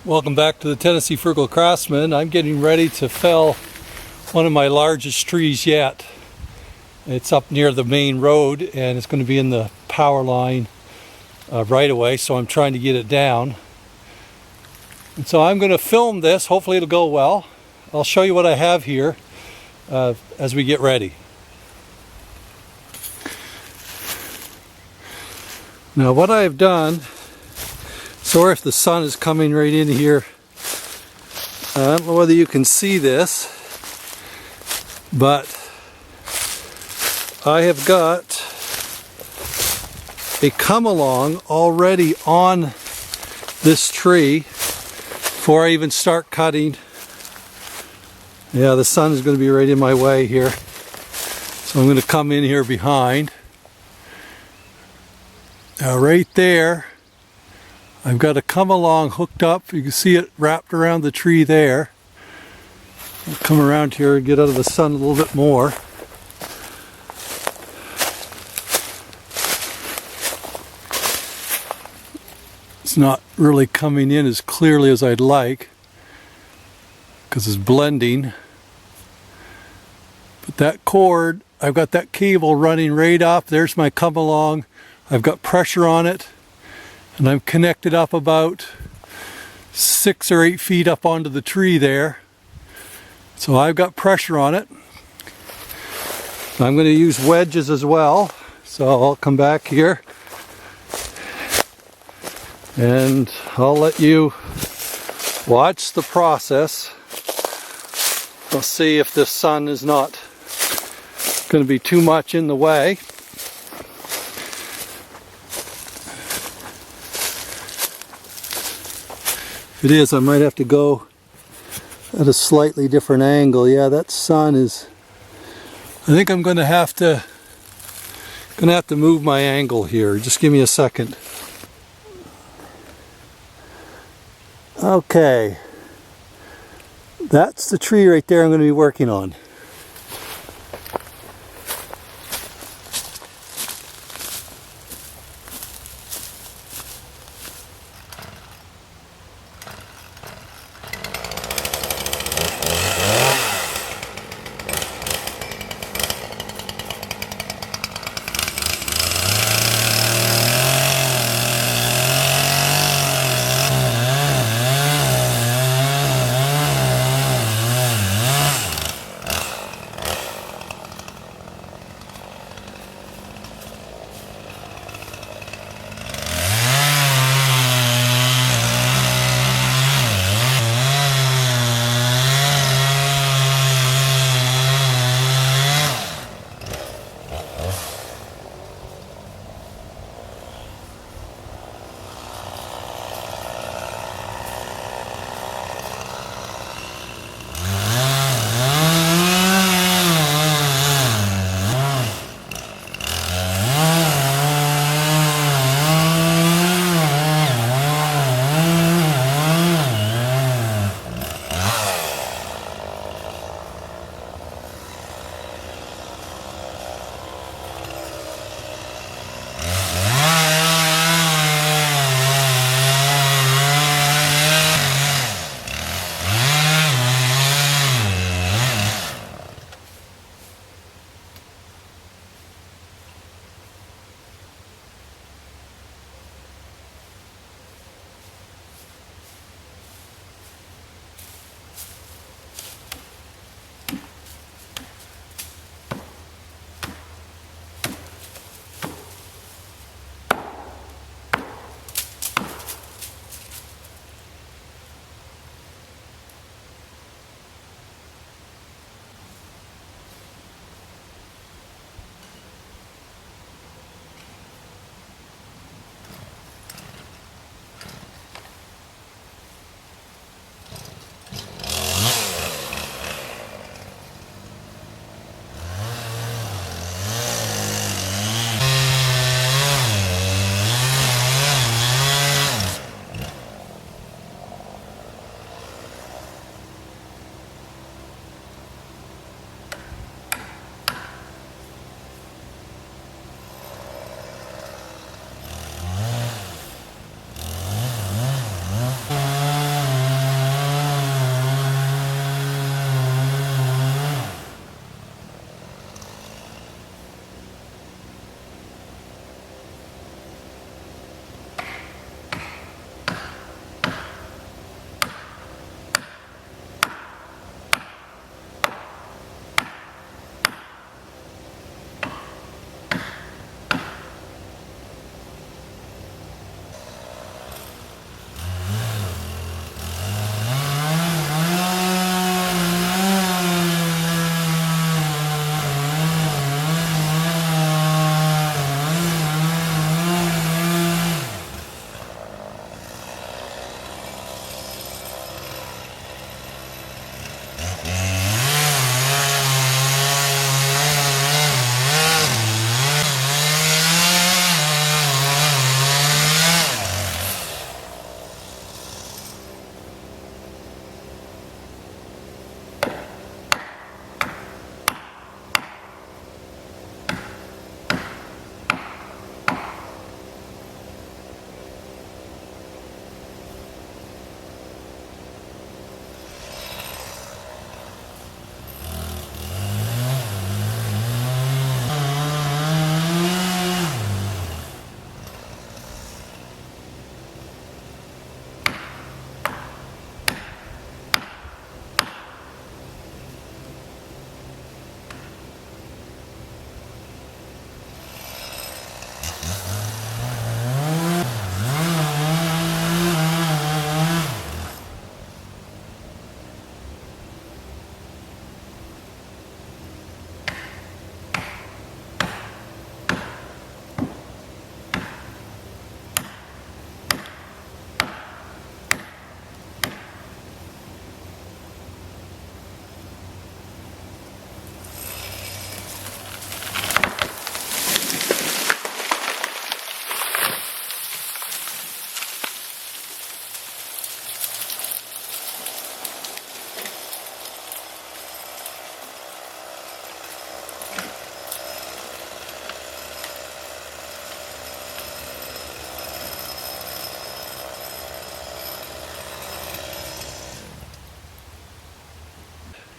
Welcome back to the Tennessee Frugal Craftsman. I'm getting ready to fell one of my largest trees yet. It's up near the main road and it's going to be in the power line right away, so I'm trying to get it down. And so I'm going to film this. Hopefully it'll go well. I'll show you what I have here as we get ready. Now what I've done, sorry if the sun is coming right in here. I don't know whether you can see this, but I have got a come along already on this tree before I even start cutting. Yeah, the sun is going to be right in my way here, so I'm going to come in here behind. Now right there, I've got a come along hooked up. You can see it wrapped around the tree there. I'll come around here and get out of the sun a little bit more. It's not really coming in as clearly as I'd like because it's blending. But that cord, I've got that cable running right up. There's my come along. I've got pressure on it. And I'm connected up about 6 or 8 feet up onto the tree there. So I've got pressure on it. I'm going to use wedges as well. So I'll come back here and I'll let you watch the process. We'll see if this sun is not going to be too much in the way. If it is, I might have to go at a slightly different angle. Yeah, that sun is, I think I'm going to have to move my angle here. Just give me a second. Okay, that's the tree right there I'm going to be working on.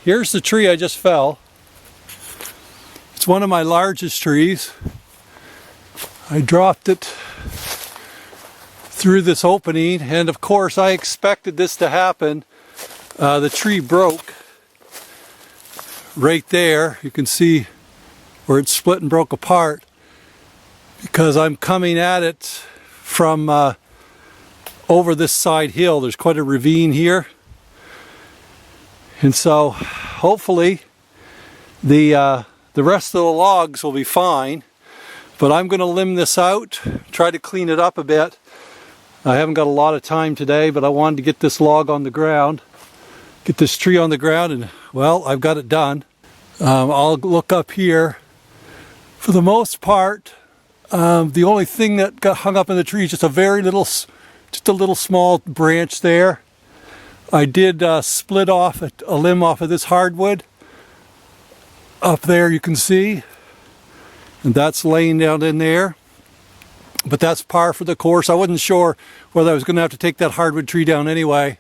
here's the tree I just fell. It's one of my largest trees. I dropped it through this opening, and of course I expected this to happen. The tree broke right there. You can see where it split and broke apart because I'm coming at it from over this side hill. There's quite a ravine here, and so hopefully the rest of the logs will be fine, but I'm going to limb this out, try to clean it up a bit. I haven't got a lot of time today, but I wanted to get this log on the ground, get this tree on the ground, and well, I've got it done. I'll look up here. For the most part, the only thing that got hung up in the tree is just a little small branch there. I did split off a limb off of this hardwood. Up there you can see, and that's laying down in there. But that's par for the course. I wasn't sure whether I was going to have to take that hardwood tree down anyway.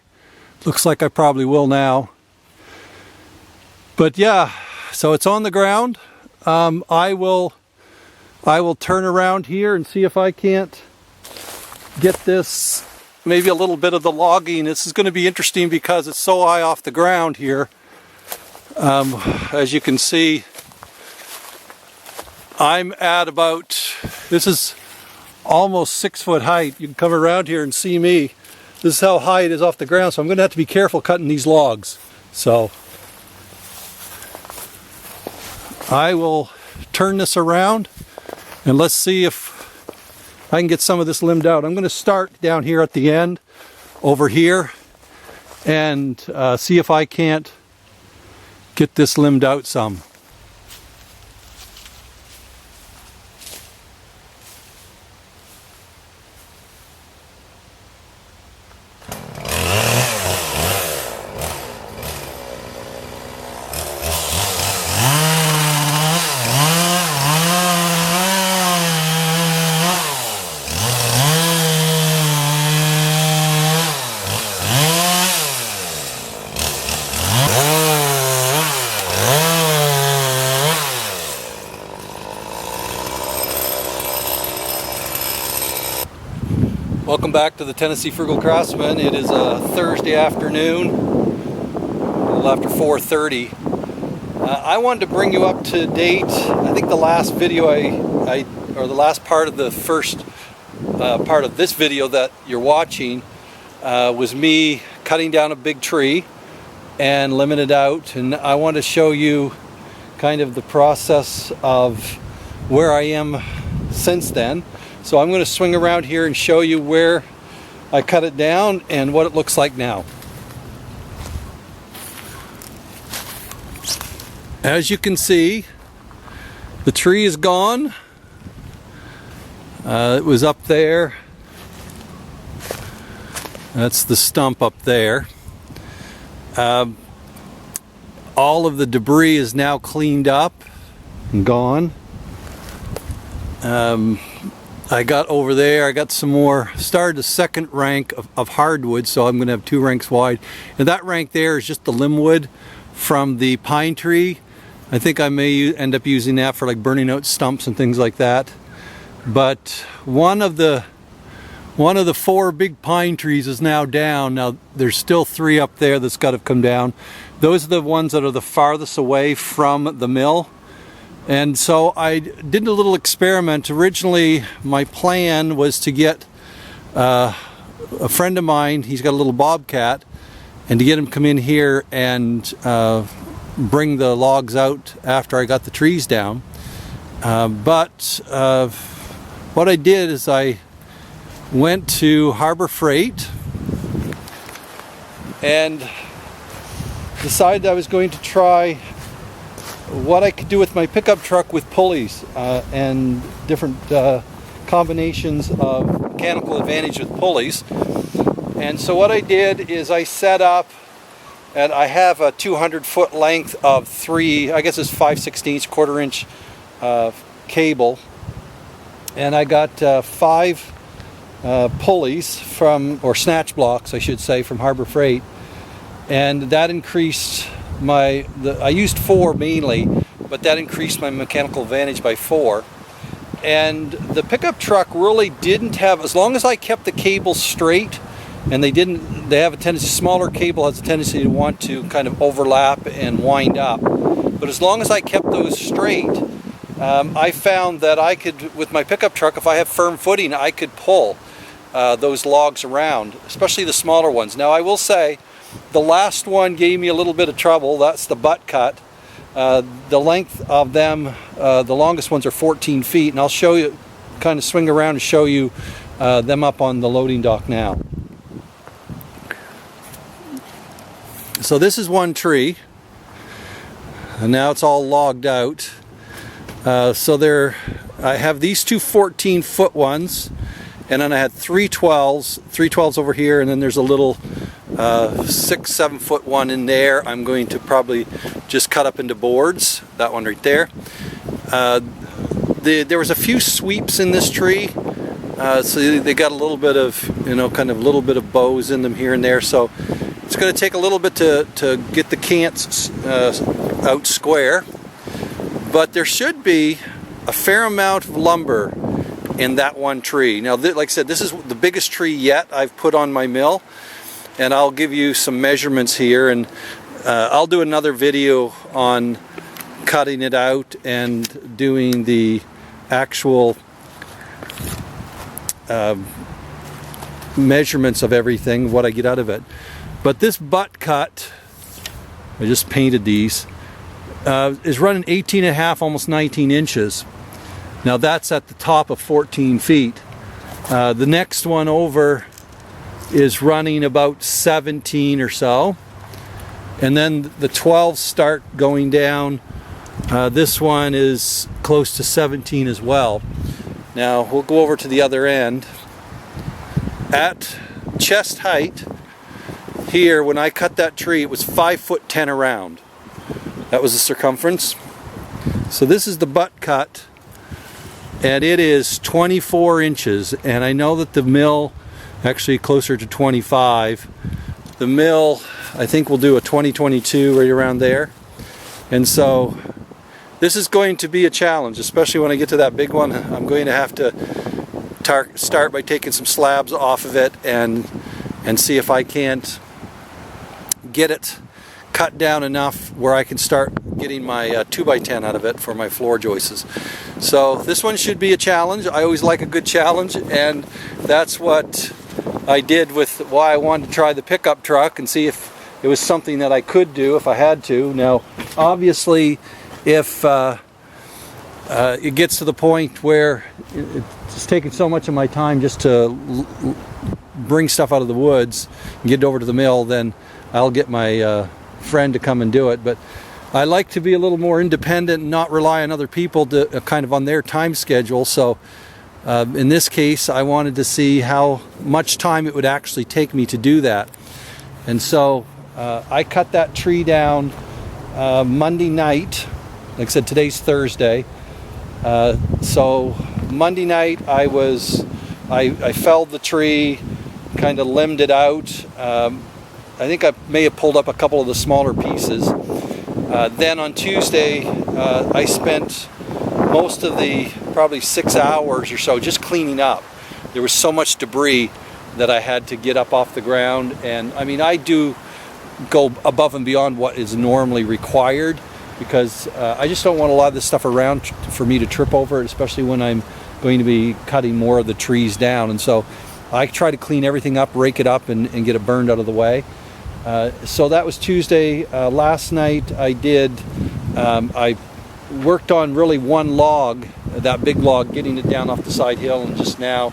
Looks like I probably will now. But yeah, so it's on the ground. I will turn around here and see if I can't get this, maybe a little bit of the logging. This is going to be interesting because it's so high off the ground here. As you can see, I'm at about, this is almost 6 foot height. You can come around here and see me. This is how high it is off the ground, so I'm going to have to be careful cutting these logs. So I will turn this around and let's see if I can get some of this limbed out. I'm going to start down here at the end over here and see if I can't get this limbed out some. Welcome back to the Tennessee Frugal Craftsman. It is a Thursday afternoon, a little after 4:30. I wanted to bring you up to date. I think the last video or the last part of the first part of this video that you're watching was me cutting down a big tree and limbing it out. And I want to show you kind of the process of where I am since then. So I'm going to swing around here and show you where I cut it down and what it looks like now. As you can see, the tree is gone. It was up there. That's the stump up there. All of the debris is now cleaned up and gone. I got over there, I got some more, started a second rank of hardwood, so I'm going to have 2 ranks wide. And that rank there is just the limb wood from the pine tree. I think I may end up using that for like burning out stumps and things like that. But one of the 4 big pine trees is now down. Now there's still 3 up there that's got to come down. Those are the ones that are the farthest away from the mill. And so I did a little experiment. Originally, my plan was to get a friend of mine, he's got a little bobcat, and to get him to come in here and bring the logs out after I got the trees down. But what I did is I went to Harbor Freight and decided I was going to try what I could do with my pickup truck with pulleys and different combinations of mechanical advantage with pulleys. And so what I did is I set up, and I have a 200-foot length of 3, I guess it's 5/16 quarter-inch cable, and I got 5 pulleys from, or snatch blocks I should say, from Harbor Freight, and that increased I used 4 mainly, but that increased my mechanical advantage by 4. And the pickup truck really didn't have, as long as I kept the cable straight, and they have a tendency, smaller cable has a tendency to want to kind of overlap and wind up. But as long as I kept those straight, I found that I could, with my pickup truck, if I have firm footing, I could pull those logs around, especially the smaller ones. Now I will say, the last one gave me a little bit of trouble. That's the butt cut. The length of them, the longest ones are 14 feet, and I'll show you, kind of swing around and show you them up on the loading dock now. So this is one tree, and now it's all logged out. So I have these two 14-foot ones, and then I had 3 12s over here, and then there's a little 6-7 foot one in there. I'm going to probably just cut up into boards, that one right there. There was a few sweeps in this tree, so they got a little bit of, kind of little bit of bows in them here and there, so it's going to take a little bit to get the cants out square, but there should be a fair amount of lumber in that one tree. Now, like I said, this is the biggest tree yet I've put on my mill, and I'll give you some measurements here, and I'll do another video on cutting it out and doing the actual measurements of everything, what I get out of it. But this butt cut, I just painted these, is running 18.5, almost 19 inches. Now that's at the top of 14 feet. The next one over is running about 17 or so. And then the 12s start going down. This one is close to 17 as well. Now we'll go over to the other end. At chest height, here when I cut that tree, it was 5'10" around. That was the circumference. So this is the butt cut, and it is 24 inches. And I know that the mill, actually closer to 25. The mill, I think, will do a 2022 right around there. And so this is going to be a challenge, especially when I get to that big one. I'm going to have to start by taking some slabs off of it and see if I can't get it cut down enough where I can start getting my 2x10 out of it for my floor joists. So this one should be a challenge. I always like a good challenge, and that's what I did with why I wanted to try the pickup truck and see if it was something that I could do if I had to. Now obviously if it gets to the point where it's taking so much of my time just to bring stuff out of the woods and get it over to the mill, then I'll get my friend to come and do it. But I like to be a little more independent and not rely on other people to kind of on their time schedule. So in this case, I wanted to see how much time it would actually take me to do that. And so I cut that tree down Monday night. Like I said, today's Thursday. So Monday night I felled the tree, kind of limbed it out. I think I may have pulled up a couple of the smaller pieces. Then on Tuesday I spent most of the probably 6 hours or so just cleaning up. There was so much debris that I had to get up off the ground, and I mean, I do go above and beyond what is normally required, because I just don't want a lot of this stuff around for me to trip over, especially when I'm going to be cutting more of the trees down. And so I try to clean everything up, rake it up, and get it burned out of the way. So that was Tuesday. Last night I worked on really one log, that big log, getting it down off the side hill, and just now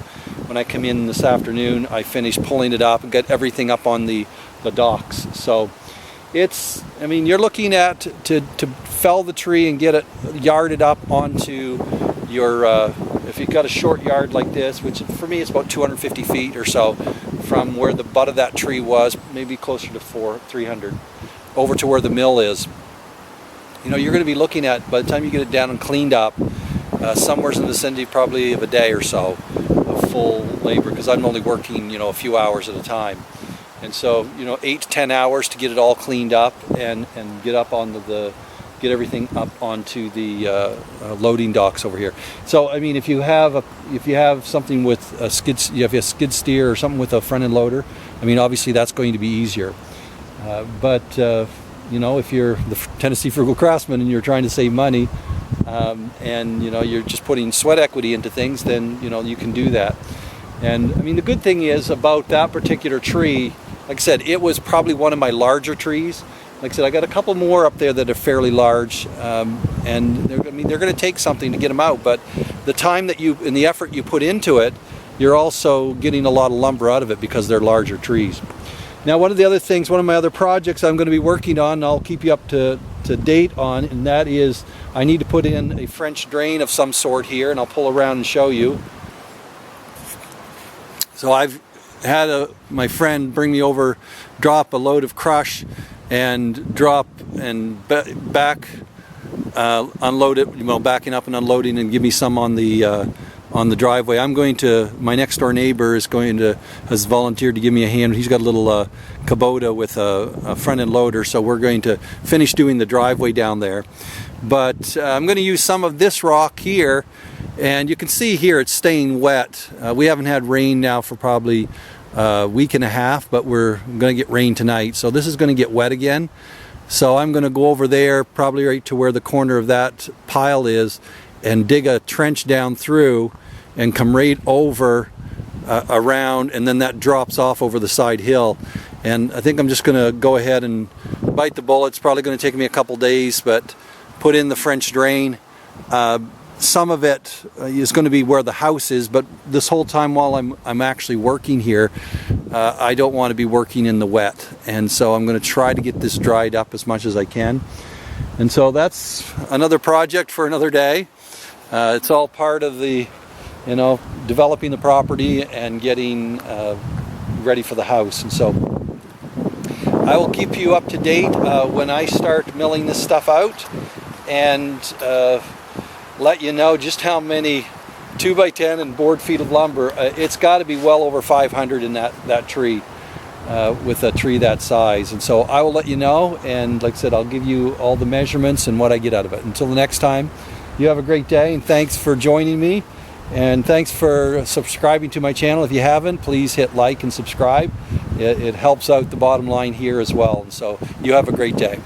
when I come in this afternoon I finished pulling it up and got everything up on the docks. So it's, I mean, you're looking at to fell the tree and get it yarded up onto your if you've got a short yard like this, which for me is about 250 feet or so from where the butt of that tree was, maybe closer to 300, over to where the mill is. You know, you're going to be looking at, by the time you get it down and cleaned up, somewhere in the vicinity probably of a day or so of full labor, because I'm only working, a few hours at a time. And so, 8 to 10 hours to get it all cleaned up and get up onto get everything up onto the loading docks over here. So, I mean, if you have something with a skid steer or something with a front end loader, I mean, obviously that's going to be easier. But if you're the Tennessee Frugal Craftsman and you're trying to save money, and you're just putting sweat equity into things, then you can do that. And I mean, the good thing is about that particular tree, like I said, it was probably one of my larger trees. Like I said, I got a couple more up there that are fairly large, and they're going to take something to get them out. But the time that and the effort you put into it, you're also getting a lot of lumber out of it because they're larger trees. Now, one of my other projects I'm going to be working on, and I'll keep you up to date on, and that is I need to put in a French drain of some sort here, and I'll pull around and show you. So I've had my friend bring me over, drop a load of crush and drop and back unload it, backing up and unloading, and give me some on the driveway. My next door neighbor has volunteered to give me a hand. He's got a little Kubota with a front end loader, so we're going to finish doing the driveway down there. But I'm going to use some of this rock here, and you can see here it's staying wet. We haven't had rain now for probably a week and a half, but we're going to get rain tonight, so this is going to get wet again. So I'm going to go over there, probably right to where the corner of that pile is, and dig a trench down through and come right over around, and then that drops off over the side hill. And I think I'm just going to go ahead and bite the bullet. It's probably going to take me a couple days, but put in the French drain. Some of it is going to be where the house is, but this whole time while I'm actually working here, I don't want to be working in the wet, and so I'm going to try to get this dried up as much as I can. And so that's another project for another day. It's all part of the, developing the property and getting ready for the house. And so I will keep you up to date when I start milling this stuff out, and let you know just how many 2x10 and board feet of lumber. It's got to be well over 500 in that tree, with a tree that size. And so I will let you know, and like I said, I'll give you all the measurements and what I get out of it. Until the next time, you have a great day, and thanks for joining me, and thanks for subscribing to my channel. If you haven't, please hit like and subscribe. It helps out the bottom line here as well. And so you have a great day.